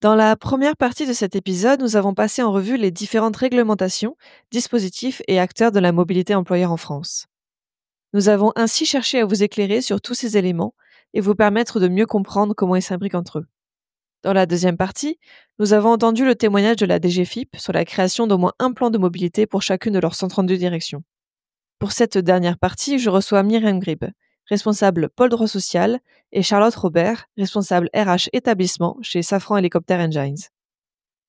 Dans la première partie de cet épisode, nous avons passé en revue les différentes réglementations, dispositifs et acteurs de la mobilité employeur en France. Nous avons ainsi cherché à vous éclairer sur tous ces éléments et vous permettre de mieux comprendre comment ils s'imbriquent entre eux. Dans la deuxième partie, nous avons entendu le témoignage de la DGFiP sur la création d'au moins un plan de mobilité pour chacune de leurs 132 directions. Pour cette dernière partie, je reçois Myriam Grib, responsable pôle droit social, et Charlotte Robert, responsable RH établissement chez Safran Helicopter Engines.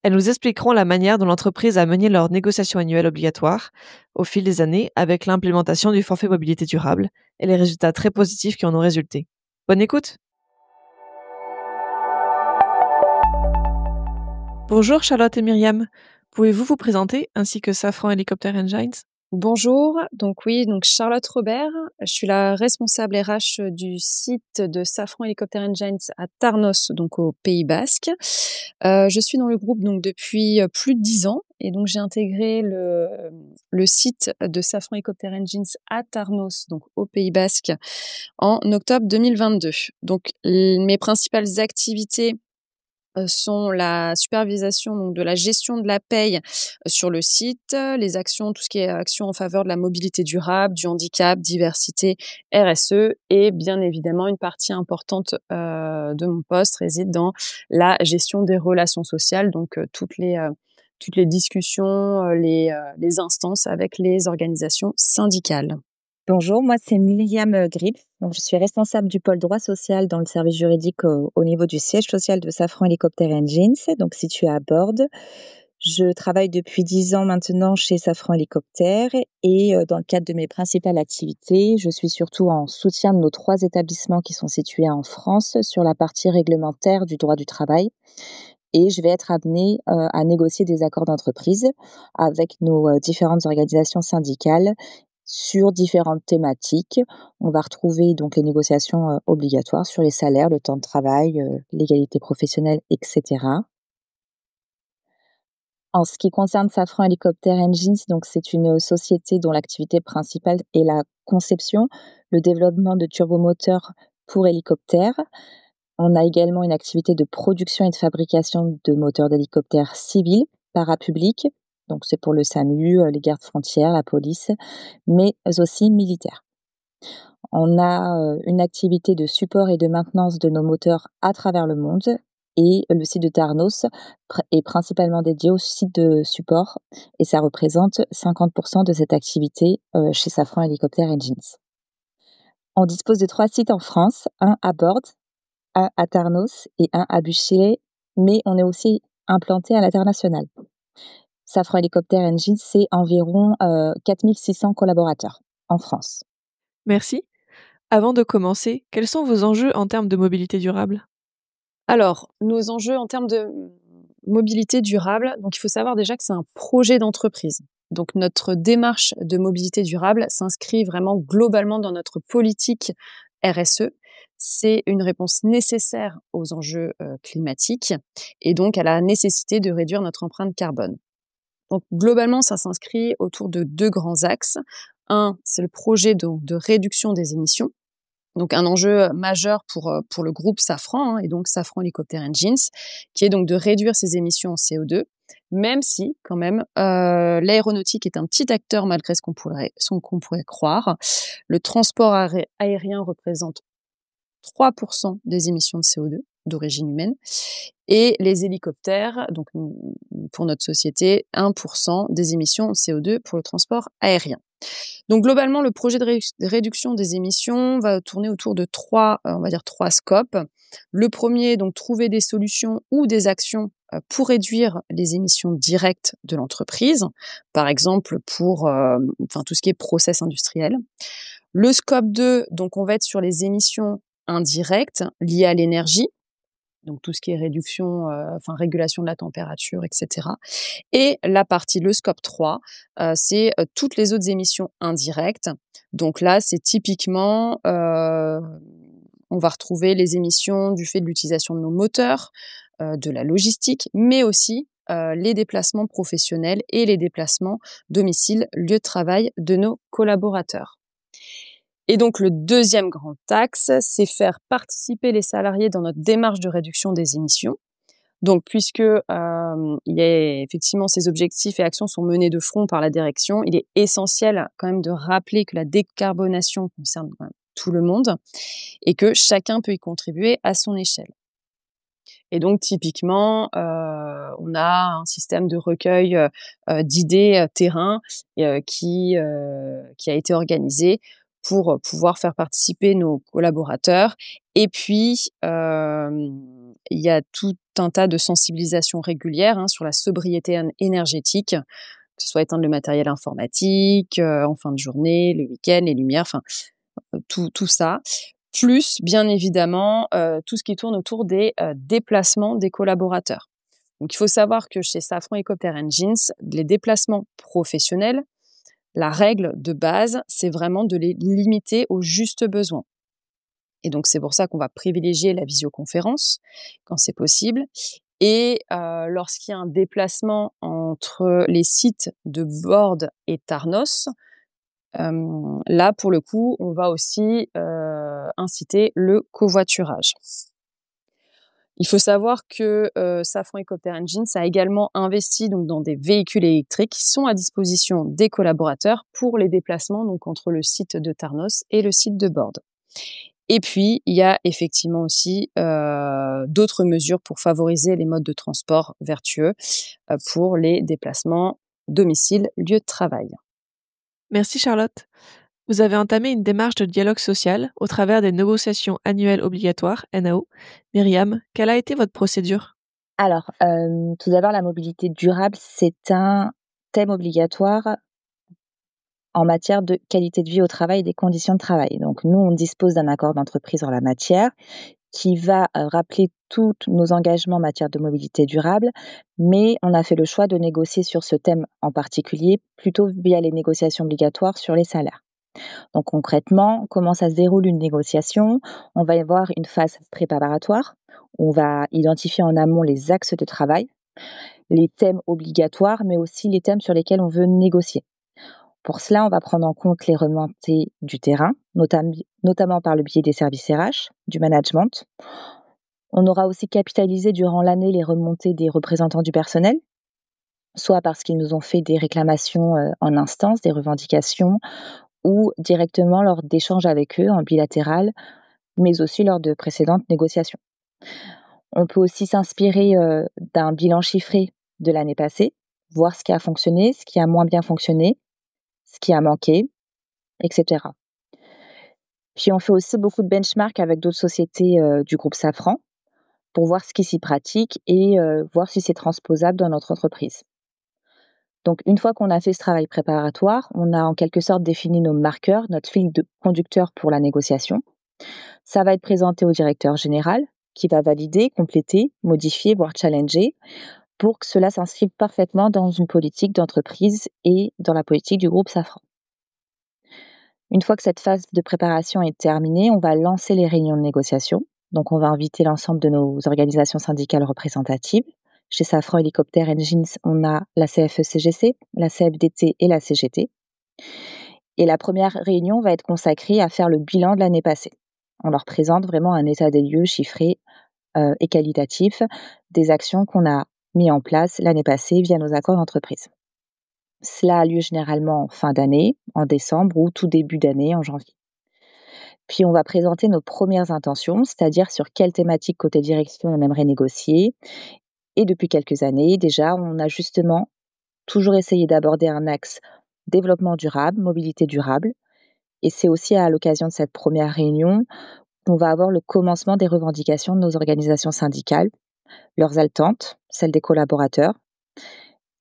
Elles nous expliqueront la manière dont l'entreprise a mené leurs négociations annuelles obligatoires au fil des années avec l'implémentation du forfait mobilité durable et les résultats très positifs qui en ont résulté. Bonne écoute! Bonjour Charlotte et Myriam, pouvez-vous vous présenter ainsi que Safran Helicopter Engines? Bonjour, donc Charlotte Robert, je suis la responsable RH du site de Safran Helicopter Engines à Tarnos, donc au Pays Basque. Je suis dans le groupe donc depuis plus de 10 ans et donc j'ai intégré le site de Safran Helicopter Engines à Tarnos, donc au Pays Basque, en octobre 2022. Donc mes principales activités sont la supervision donc de la gestion de la paye sur le site, les actions, tout ce qui est actions en faveur de la mobilité durable, du handicap, diversité, RSE et bien évidemment une partie importante de mon poste réside dans la gestion des relations sociales, donc toutes les discussions, les instances avec les organisations syndicales. Bonjour, moi c'est Myriam Grib. Donc, je suis responsable du pôle droit social dans le service juridique au niveau du siège social de Safran Helicopter Engines, donc situé à Bordes. Je travaille depuis 10 ans maintenant chez Safran Helicopter et dans le cadre de mes principales activités, je suis surtout en soutien de nos 3 établissements qui sont situés en France sur la partie réglementaire du droit du travail. Et je vais être amenée à négocier des accords d'entreprise avec nos différentes organisations syndicales sur différentes thématiques. On va retrouver donc les négociations obligatoires sur les salaires, le temps de travail, l'égalité professionnelle, etc. En ce qui concerne Safran Helicopter Engines, donc c'est une société dont l'activité principale est la conception, le développement de turbomoteurs pour hélicoptères. On a également une activité de production et de fabrication de moteurs d'hélicoptères civils, parapublics, donc c'est pour le SAMU, les gardes frontières, la police, mais aussi militaires. On a une activité de support et de maintenance de nos moteurs à travers le monde et le site de Tarnos est principalement dédié au site de support et ça représente 50% de cette activité chez Safran Helicopter Engines. On dispose de 3 sites en France, un à Bordes, un à Tarnos et un à Buchet, mais on est aussi implanté à l'international. Safran Helicopter Engines, c'est environ 4600 collaborateurs en France. Merci. Avant de commencer, quels sont vos enjeux en termes de mobilité durable? Alors, nos enjeux en termes de mobilité durable, donc il faut savoir déjà que c'est un projet d'entreprise. Donc notre démarche de mobilité durable s'inscrit vraiment globalement dans notre politique RSE. C'est une réponse nécessaire aux enjeux climatiques et donc à la nécessité de réduire notre empreinte carbone. Donc globalement, ça s'inscrit autour de 2 grands axes. Un, c'est le projet de réduction des émissions. Donc un enjeu majeur pour le groupe Safran et donc Safran Helicopter Engines, qui est donc de réduire ses émissions en CO2, même si quand même l'aéronautique est un petit acteur malgré ce qu'on pourrait croire. Le transport aérien représente 3% des émissions de CO2 d'origine humaine et les hélicoptères, donc pour notre société, 1% des émissions de CO2 pour le transport aérien. Donc globalement, le projet de réduction des émissions va tourner autour de 3 scopes. Le premier, donc trouver des solutions ou des actions pour réduire les émissions directes de l'entreprise, par exemple pour tout ce qui est process industriel. Le scope 2, donc on va être sur les émissions indirectes liées à l'énergie, donc tout ce qui est régulation de la température, etc. Et le scope 3, c'est toutes les autres émissions indirectes. Donc là, c'est typiquement, on va retrouver les émissions du fait de l'utilisation de nos moteurs, de la logistique, mais aussi les déplacements professionnels et les déplacements domicile-lieu de travail de nos collaborateurs. Et donc, le deuxième grand axe, c'est faire participer les salariés dans notre démarche de réduction des émissions. Donc, puisque il y a effectivement ces objectifs et actions sont menés de front par la direction, il est essentiel quand même de rappeler que la décarbonation concerne quand même tout le monde et que chacun peut y contribuer à son échelle. Et donc typiquement, on a un système de recueil d'idées terrain qui a été organisé pour pouvoir faire participer nos collaborateurs. Et puis, il y a tout un tas de sensibilisations régulières sur la sobriété énergétique, que ce soit éteindre le matériel informatique en fin de journée, le week-end, les lumières, enfin tout ça. Plus, bien évidemment, tout ce qui tourne autour des déplacements des collaborateurs. Donc, il faut savoir que chez Safran Helicopter Engines, les déplacements professionnels, la règle de base, c'est vraiment de les limiter aux justes besoins. Et donc, c'est pour ça qu'on va privilégier la visioconférence quand c'est possible. Et lorsqu'il y a un déplacement entre les sites de Borde et Tarnos, là, pour le coup, on va aussi inciter le covoiturage. Il faut savoir que Safran Helicopter Engines a également investi donc dans des véhicules électriques qui sont à disposition des collaborateurs pour les déplacements donc entre le site de Tarnos et le site de Borde. Et puis, il y a effectivement aussi d'autres mesures pour favoriser les modes de transport vertueux pour les déplacements domicile-lieu de travail. Merci Charlotte. Vous avez entamé une démarche de dialogue social au travers des négociations annuelles obligatoires, NAO. Myriam, quelle a été votre procédure? Alors, tout d'abord, la mobilité durable, c'est un thème obligatoire en matière de qualité de vie au travail et des conditions de travail. Donc nous, on dispose d'un accord d'entreprise en la matière qui va rappeler tous nos engagements en matière de mobilité durable, mais on a fait le choix de négocier sur ce thème en particulier plutôt via les négociations obligatoires sur les salaires. Donc concrètement, comment ça se déroule une négociation? On va y avoir une phase préparatoire. On va identifier en amont les axes de travail, les thèmes obligatoires, mais aussi les thèmes sur lesquels on veut négocier. Pour cela, on va prendre en compte les remontées du terrain, notamment par le biais des services RH, du management. On aura aussi capitalisé durant l'année les remontées des représentants du personnel, soit parce qu'ils nous ont fait des réclamations en instance, des revendications, ou directement lors d'échanges avec eux en bilatéral, mais aussi lors de précédentes négociations. On peut aussi s'inspirer d'un bilan chiffré de l'année passée, voir ce qui a fonctionné, ce qui a moins bien fonctionné, ce qui a manqué, etc. Puis on fait aussi beaucoup de benchmark avec d'autres sociétés du groupe Safran pour voir ce qui s'y pratique et voir si c'est transposable dans notre entreprise. Donc une fois qu'on a fait ce travail préparatoire, on a en quelque sorte défini nos marqueurs, notre fil de conducteur pour la négociation. Ça va être présenté au directeur général qui va valider, compléter, modifier, voire challenger pour que cela s'inscrive parfaitement dans une politique d'entreprise et dans la politique du groupe Safran. Une fois que cette phase de préparation est terminée, on va lancer les réunions de négociation. Donc, on va inviter l'ensemble de nos organisations syndicales représentatives. Chez Safran Helicopter Engines, on a la CFE-CGC, la CFDT et la CGT. Et la première réunion va être consacrée à faire le bilan de l'année passée. On leur présente vraiment un état des lieux chiffré et qualitatif des actions qu'on a mis en place l'année passée via nos accords d'entreprise. Cela a lieu généralement en fin d'année, en décembre ou tout début d'année, en janvier. Puis on va présenter nos premières intentions, c'est-à-dire sur quelle thématique côté direction on aimerait négocier. Et depuis quelques années, déjà, on a justement toujours essayé d'aborder un axe développement durable, mobilité durable. Et c'est aussi à l'occasion de cette première réunion qu'on va avoir le commencement des revendications de nos organisations syndicales, leurs attentes, celles des collaborateurs.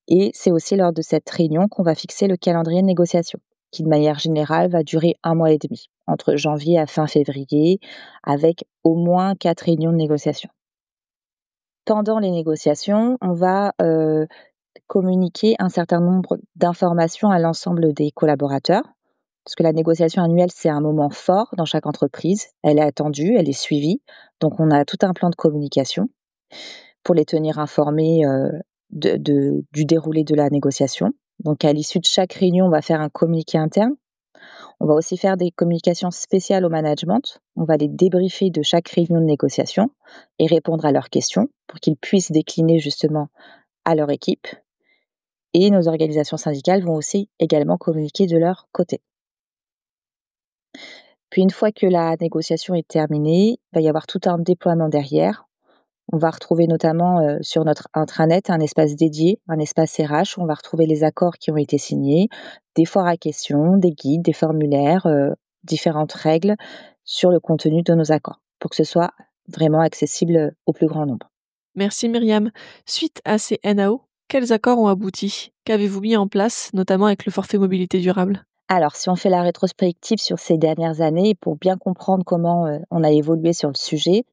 Et c'est aussi lors de cette réunion qu'on va fixer le calendrier de négociation, qui de manière générale va durer 1 mois et demi, entre janvier à fin février, avec au moins 4 réunions de négociation. Pendant les négociations, on va communiquer un certain nombre d'informations à l'ensemble des collaborateurs, parce que la négociation annuelle, c'est un moment fort dans chaque entreprise. Elle est attendue, elle est suivie, donc on a tout un plan de communication pour les tenir informés du déroulé de la négociation. Donc, à l'issue de chaque réunion, on va faire un communiqué interne. On va aussi faire des communications spéciales au management. On va les débriefer de chaque réunion de négociation et répondre à leurs questions pour qu'ils puissent décliner justement à leur équipe. Et nos organisations syndicales vont aussi également communiquer de leur côté. Puis une fois que la négociation est terminée, il va y avoir tout un déploiement derrière. On va retrouver notamment sur notre intranet un espace dédié, un espace RH où on va retrouver les accords qui ont été signés, des foires à questions, des guides, des formulaires, différentes règles sur le contenu de nos accords pour que ce soit vraiment accessible au plus grand nombre. Merci Myriam. Suite à ces NAO, quels accords ont abouti? Qu'avez-vous mis en place, notamment avec le forfait mobilité durable? Alors, si on fait la rétrospective sur ces dernières années, pour bien comprendre comment on a évolué sur le sujet,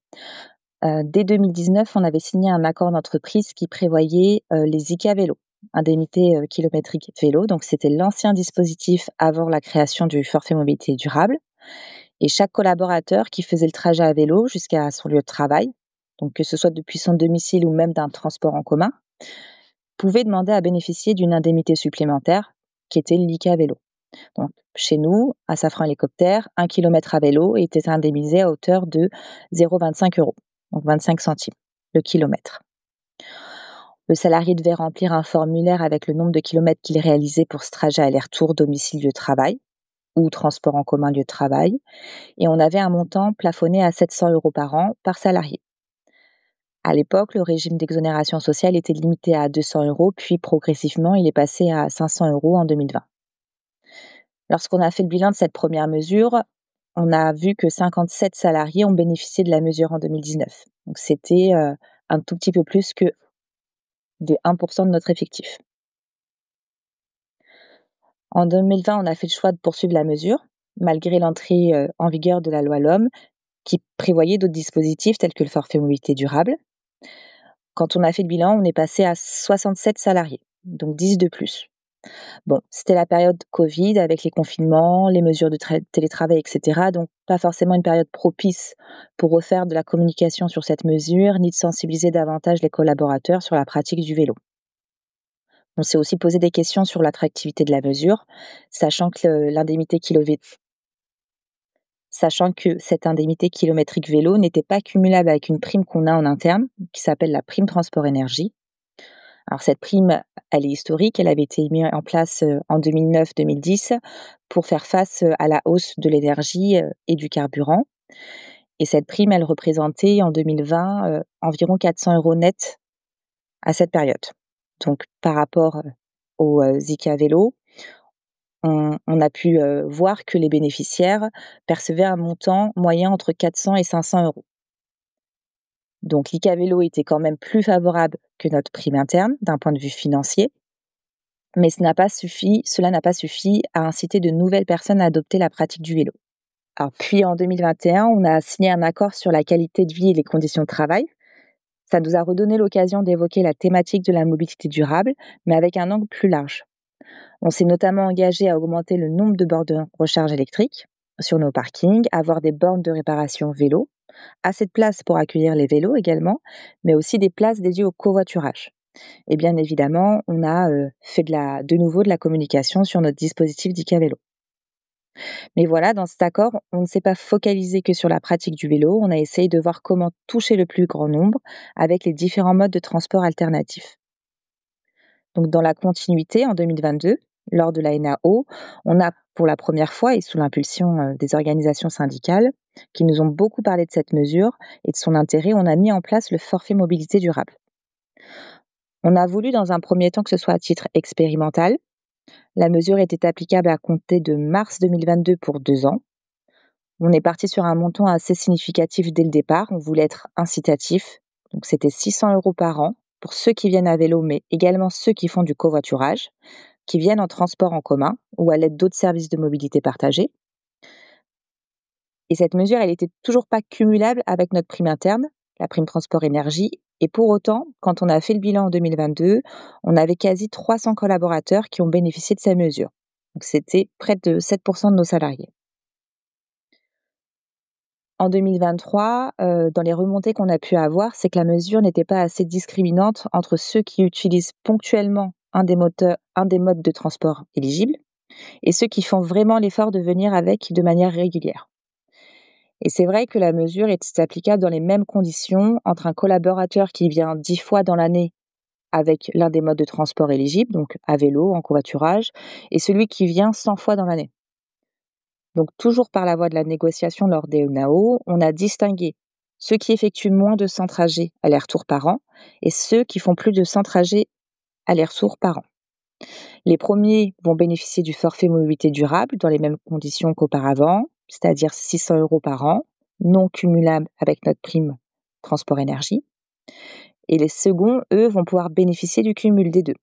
dès 2019, on avait signé un accord d'entreprise qui prévoyait les ICA vélo, indemnité kilométrique vélo. Donc, c'était l'ancien dispositif avant la création du forfait mobilité durable. Et chaque collaborateur qui faisait le trajet à vélo jusqu'à son lieu de travail, donc que ce soit depuis son domicile ou même d'un transport en commun, pouvait demander à bénéficier d'une indemnité supplémentaire qui était l'ICA vélo. Donc, chez nous, à Safran Hélicoptère, 1 kilomètre à vélo était indemnisé à hauteur de 0,25 €, donc 25 centimes le kilomètre. Le salarié devait remplir un formulaire avec le nombre de kilomètres qu'il réalisait pour ce trajet aller-retour domicile-lieu de travail ou transport en commun lieu de travail, et on avait un montant plafonné à 700 € par an par salarié. À l'époque, le régime d'exonération sociale était limité à 200 €, puis progressivement, il est passé à 500 € en 2020. Lorsqu'on a fait le bilan de cette première mesure, on a vu que 57 salariés ont bénéficié de la mesure en 2019. Donc c'était un tout petit peu plus que de 1% de notre effectif. En 2020, on a fait le choix de poursuivre la mesure, malgré l'entrée en vigueur de la loi LOM, qui prévoyait d'autres dispositifs tels que le forfait mobilité durable. Quand on a fait le bilan, on est passé à 67 salariés, donc 10 de plus. Bon, c'était la période Covid avec les confinements, les mesures de télétravail, etc. Donc, pas forcément une période propice pour refaire de la communication sur cette mesure, ni de sensibiliser davantage les collaborateurs sur la pratique du vélo. On s'est aussi posé des questions sur l'attractivité de la mesure, sachant que cette indemnité kilométrique vélo n'était pas cumulable avec une prime qu'on a en interne, qui s'appelle la prime transport énergie. Alors cette prime, elle est historique, elle avait été mise en place en 2009-2010 pour faire face à la hausse de l'énergie et du carburant. Et cette prime, elle représentait en 2020 environ 400 € net à cette période. Donc par rapport au Zika Vélo, on a pu voir que les bénéficiaires percevaient un montant moyen entre 400 et 500 €. Donc l'ICA Vélo était quand même plus favorable que notre prime interne d'un point de vue financier, mais cela n'a pas suffi à inciter de nouvelles personnes à adopter la pratique du vélo. Alors puis en 2021, on a signé un accord sur la qualité de vie et les conditions de travail. Ça nous a redonné l'occasion d'évoquer la thématique de la mobilité durable, mais avec un angle plus large. On s'est notamment engagé à augmenter le nombre de bornes de recharge électrique sur nos parkings, avoir des bornes de réparation vélo, assez de place pour accueillir les vélos également, mais aussi des places dédiées au covoiturage. Et bien évidemment, on a fait de nouveau de la communication sur notre dispositif d'ICA Vélo. Mais voilà, dans cet accord, on ne s'est pas focalisé que sur la pratique du vélo, on a essayé de voir comment toucher le plus grand nombre avec les différents modes de transport alternatifs. Donc dans la continuité, en 2022, lors de la NAO, on a pour la première fois, et sous l'impulsion des organisations syndicales, qui nous ont beaucoup parlé de cette mesure et de son intérêt, on a mis en place le forfait mobilité durable. On a voulu dans un premier temps que ce soit à titre expérimental. La mesure était applicable à compter de mars 2022 pour 2 ans. On est parti sur un montant assez significatif dès le départ. On voulait être incitatif. Donc c'était 600 € par an pour ceux qui viennent à vélo, mais également ceux qui font du covoiturage, qui viennent en transport en commun ou à l'aide d'autres services de mobilité partagée. Et cette mesure, elle n'était toujours pas cumulable avec notre prime interne, la prime transport énergie. Et pour autant, quand on a fait le bilan en 2022, on avait quasi 300 collaborateurs qui ont bénéficié de cette mesure. Donc c'était près de 7% de nos salariés. En 2023, dans les remontées qu'on a pu avoir, c'est que la mesure n'était pas assez discriminante entre ceux qui utilisent ponctuellement un des modes de transport éligibles, et ceux qui font vraiment l'effort de venir avec de manière régulière. Et c'est vrai que la mesure est applicable dans les mêmes conditions entre un collaborateur qui vient 10 fois dans l'année avec l'un des modes de transport éligibles, donc à vélo, en covoiturage, et celui qui vient 100 fois dans l'année. Donc toujours par la voie de la négociation lors des NAO, on a distingué ceux qui effectuent moins de 100 trajets aller-retour par an et ceux qui font plus de 100 trajets aller-retour par an. Les premiers vont bénéficier du forfait mobilité durable dans les mêmes conditions qu'auparavant, c'est-à-dire 600 € par an, non cumulable avec notre prime transport énergie. Et les seconds, eux, vont pouvoir bénéficier du cumul des deux,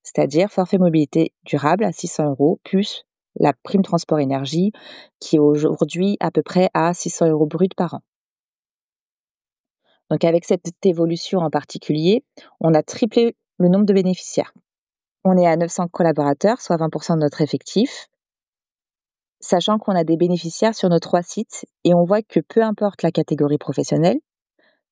c'est-à-dire forfait mobilité durable à 600 € plus la prime transport énergie qui est aujourd'hui à peu près à 600 € brut par an. Donc avec cette évolution en particulier, on a triplé le nombre de bénéficiaires. On est à 900 collaborateurs, soit 20% de notre effectif, sachant qu'on a des bénéficiaires sur nos 3 sites et on voit que peu importe la catégorie professionnelle,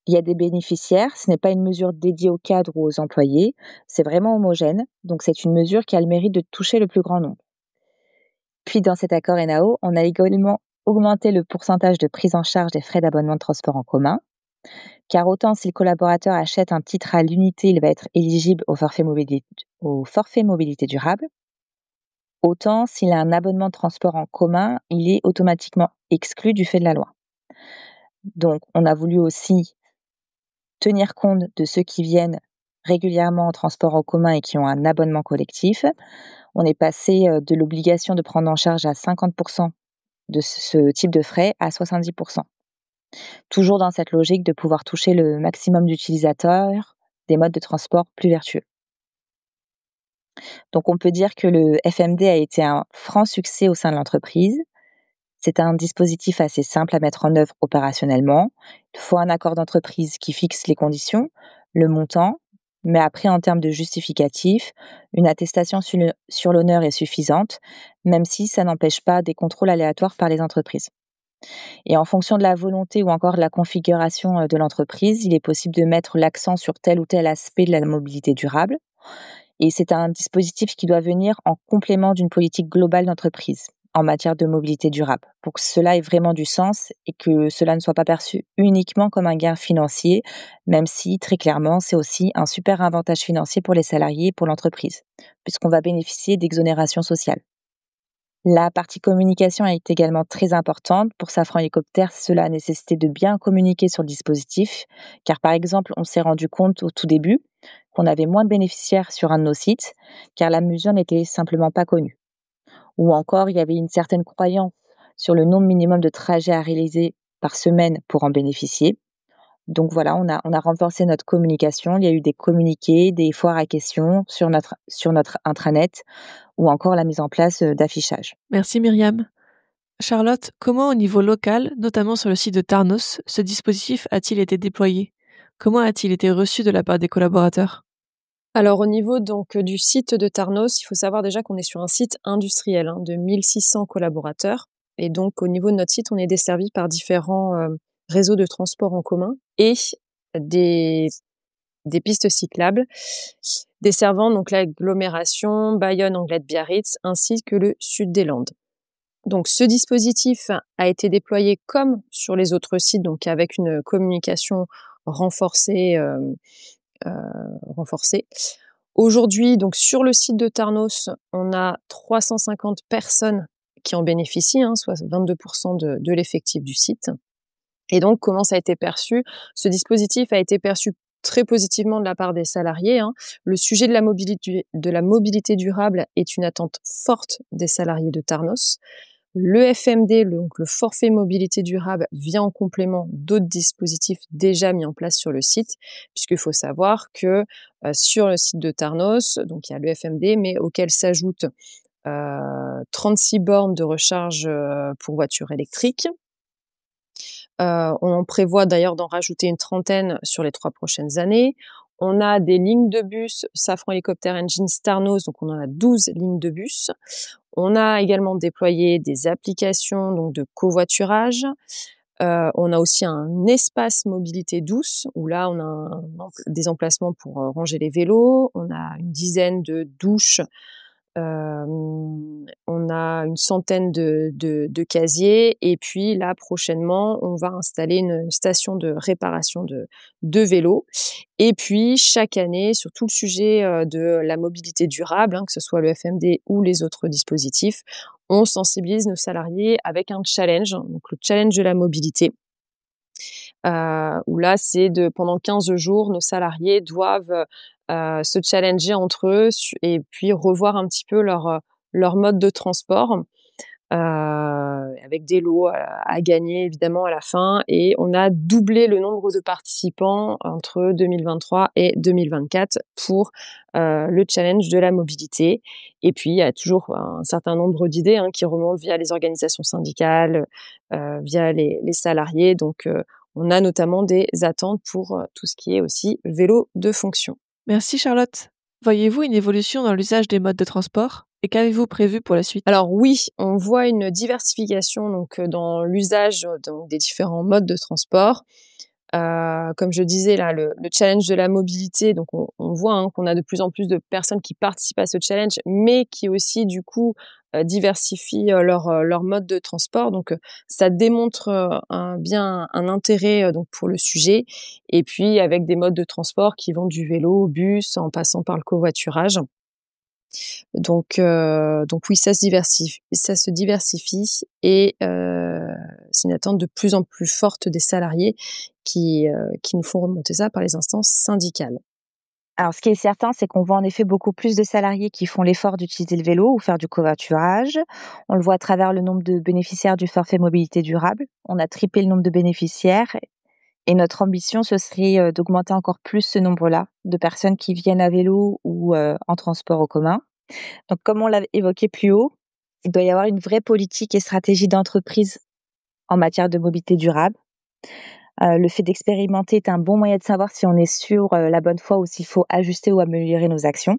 il y a des bénéficiaires, ce n'est pas une mesure dédiée aux cadres ou aux employés, c'est vraiment homogène, donc c'est une mesure qui a le mérite de toucher le plus grand nombre. Puis dans cet accord NAO, on a également augmenté le pourcentage de prise en charge des frais d'abonnement de transport en commun, car autant si le collaborateur achète un titre à l'unité, il va être éligible au forfait mobilité durable, autant s'il a un abonnement de transport en commun, il est automatiquement exclu du fait de la loi. Donc on a voulu aussi tenir compte de ceux qui viennent régulièrement en transport en commun et qui ont un abonnement collectif. On est passé de l'obligation de prendre en charge à 50% de ce type de frais à 70%. Toujours dans cette logique de pouvoir toucher le maximum d'utilisateurs des modes de transport plus vertueux. Donc on peut dire que le FMD a été un franc succès au sein de l'entreprise. C'est un dispositif assez simple à mettre en œuvre opérationnellement. Il faut un accord d'entreprise qui fixe les conditions, le montant, mais après en termes de justificatif, une attestation sur l'honneur est suffisante, même si ça n'empêche pas des contrôles aléatoires par les entreprises. Et en fonction de la volonté ou encore de la configuration de l'entreprise, il est possible de mettre l'accent sur tel ou tel aspect de la mobilité durable. Et c'est un dispositif qui doit venir en complément d'une politique globale d'entreprise en matière de mobilité durable, pour que cela ait vraiment du sens et que cela ne soit pas perçu uniquement comme un gain financier, même si très clairement c'est aussi un super avantage financier pour les salariés et pour l'entreprise, puisqu'on va bénéficier d'exonérations sociales. La partie communication est également très importante. Pour Safran Hélicoptère, cela a nécessité de bien communiquer sur le dispositif, car par exemple, on s'est rendu compte au tout début qu'on avait moins de bénéficiaires sur un de nos sites, car la mesure n'était simplement pas connue. Ou encore, il y avait une certaine croyance sur le nombre minimum de trajets à réaliser par semaine pour en bénéficier. Donc voilà, on a renforcé notre communication. Il y a eu des communiqués, des foires à questions sur notre intranet ou encore la mise en place d'affichage. Merci Myriam. Charlotte, comment au niveau local, notamment sur le site de Tarnos, ce dispositif a-t-il été déployé? Comment a-t-il été reçu de la part des collaborateurs? Alors au niveau donc du site de Tarnos, il faut savoir déjà qu'on est sur un site industriel de 1600 collaborateurs. Et donc au niveau de notre site, on est desservi par différents réseaux de transport en commun et des pistes cyclables desservant donc l'agglomération Bayonne-Anglet-Biarritz ainsi que le sud des Landes. Donc ce dispositif a été déployé comme sur les autres sites, donc avec une communication renforcée. Aujourd'hui, donc sur le site de Tarnos, on a 350 personnes qui en bénéficient, soit 22% de l'effectif du site. Et donc, comment ça a été perçu? Ce dispositif a été perçu très positivement de la part des salariés. Le sujet de la mobilité durable est une attente forte des salariés de Tarnos. Le FMD, donc le forfait mobilité durable, vient en complément d'autres dispositifs déjà mis en place sur le site, puisqu'il faut savoir que sur le site de Tarnos, donc il y a le FMD, mais auquel s'ajoutent 36 bornes de recharge pour voitures électriques. On en prévoit d'ailleurs d'en rajouter une trentaine sur les 3 prochaines années. On a des lignes de bus Safran Helicopter Engines Tarnos, donc on en a 12 lignes de bus. On a également déployé des applications donc de covoiturage. On a aussi un espace mobilité douce où là on a des emplacements pour ranger les vélos. On a une dizaine de douches On a une centaine de casiers et puis là, prochainement, on va installer une station de réparation de vélos. Et puis, chaque année, sur tout le sujet de la mobilité durable, que ce soit le FMD ou les autres dispositifs, on sensibilise nos salariés avec un challenge, donc le challenge de la mobilité. Où là, c'est pendant 15 jours, nos salariés doivent se challenger entre eux et puis revoir un petit peu leur mode de transport, avec des lots à gagner évidemment à la fin. Et on a doublé le nombre de participants entre 2023 et 2024 pour le challenge de la mobilité. Et puis, il y a toujours un certain nombre d'idées qui remontent via les organisations syndicales, via les salariés. Donc, on a notamment des attentes pour tout ce qui est aussi vélo de fonction. Merci Charlotte. Voyez-vous une évolution dans l'usage des modes de transport et qu'avez-vous prévu pour la suite ? Alors oui, on voit une diversification donc dans l'usage des différents modes de transport. Comme je disais là, le challenge de la mobilité, donc on voit qu'on a de plus en plus de personnes qui participent à ce challenge, mais qui aussi du coup diversifient leur mode de transport. Donc ça démontre bien un intérêt donc pour le sujet. Et puis avec des modes de transport qui vont du vélo au bus en passant par le covoiturage. Donc oui, ça se diversifie et c'est une attente de plus en plus forte des salariés qui nous font remonter ça par les instances syndicales. Alors, ce qui est certain, c'est qu'on voit en effet beaucoup plus de salariés qui font l'effort d'utiliser le vélo ou faire du covoiturage. On le voit à travers le nombre de bénéficiaires du forfait mobilité durable. On a triplé le nombre de bénéficiaires et notre ambition, ce serait d'augmenter encore plus ce nombre-là de personnes qui viennent à vélo ou en transport en commun. Donc, comme on l'a évoqué plus haut, il doit y avoir une vraie politique et stratégie d'entreprise en matière de mobilité durable. Le fait d'expérimenter est un bon moyen de savoir si on est sur la bonne voie ou s'il faut ajuster ou améliorer nos actions.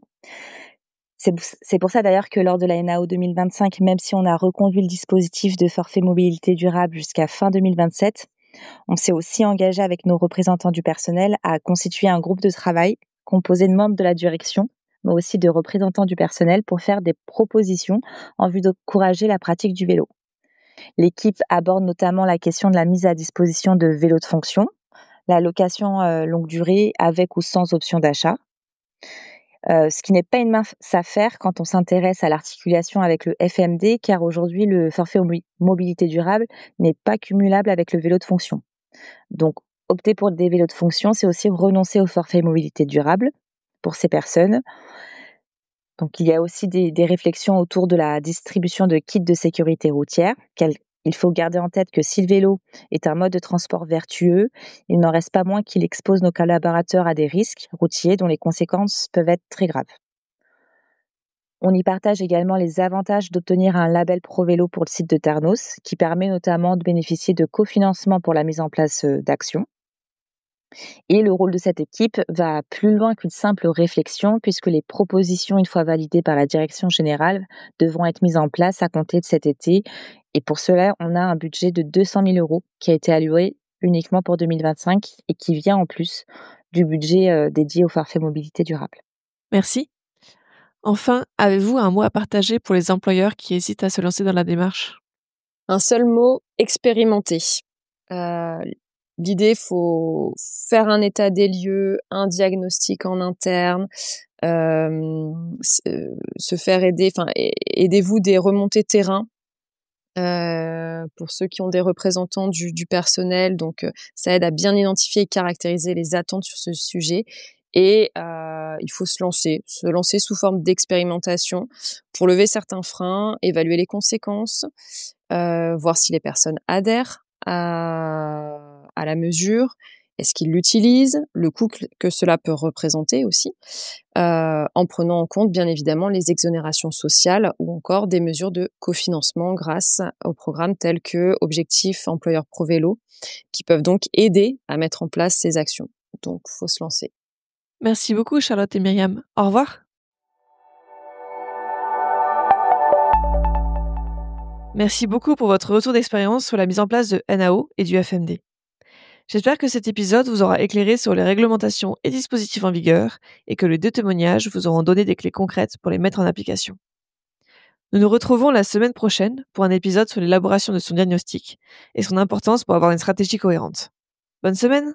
C'est pour ça d'ailleurs que lors de la NAO 2025, même si on a reconduit le dispositif de forfait mobilité durable jusqu'à fin 2027, on s'est aussi engagé avec nos représentants du personnel à constituer un groupe de travail composé de membres de la direction, mais aussi de représentants du personnel pour faire des propositions en vue d'encourager la pratique du vélo. L'équipe aborde notamment la question de la mise à disposition de vélos de fonction, la location longue durée avec ou sans option d'achat. Ce qui n'est pas une mince affaire quand on s'intéresse à l'articulation avec le FMD, car aujourd'hui, le forfait mobilité durable n'est pas cumulable avec le vélo de fonction. Donc, opter pour des vélos de fonction, c'est aussi renoncer au forfait mobilité durable pour ces personnes. Donc, il y a aussi des réflexions autour de la distribution de kits de sécurité routière. Il faut garder en tête que si le vélo est un mode de transport vertueux, il n'en reste pas moins qu'il expose nos collaborateurs à des risques routiers dont les conséquences peuvent être très graves. On y partage également les avantages d'obtenir un label ProVélo pour le site de Ternos, qui permet notamment de bénéficier de cofinancement pour la mise en place d'actions. Et le rôle de cette équipe va plus loin qu'une simple réflexion, puisque les propositions, une fois validées par la direction générale, devront être mises en place à compter de cet été. Et pour cela, on a un budget de 200 000 € qui a été alloué uniquement pour 2025 et qui vient en plus du budget dédié au forfait mobilité durable. Merci. Enfin, avez-vous un mot à partager pour les employeurs qui hésitent à se lancer dans la démarche ? Un seul mot, expérimenter. L'idée, faut faire un état des lieux, un diagnostic en interne, se faire aider, aidez-vous des remontées terrain. Pour ceux qui ont des représentants du personnel, donc ça aide à bien identifier et caractériser les attentes sur ce sujet. Et il faut se lancer sous forme d'expérimentation pour lever certains freins, évaluer les conséquences, voir si les personnes adhèrent à la mesure, est-ce qu'ils l'utilisent, le coût que cela peut représenter aussi, en prenant en compte bien évidemment les exonérations sociales ou encore des mesures de cofinancement grâce aux programmes tels que Objectif Employeur ProVélo, qui peuvent donc aider à mettre en place ces actions. Donc, faut se lancer. Merci beaucoup Charlotte et Myriam. Au revoir. Merci beaucoup pour votre retour d'expérience sur la mise en place de NAO et du FMD. J'espère que cet épisode vous aura éclairé sur les réglementations et dispositifs en vigueur et que les deux témoignages vous auront donné des clés concrètes pour les mettre en application. Nous nous retrouvons la semaine prochaine pour un épisode sur l'élaboration de son diagnostic et son importance pour avoir une stratégie cohérente. Bonne semaine!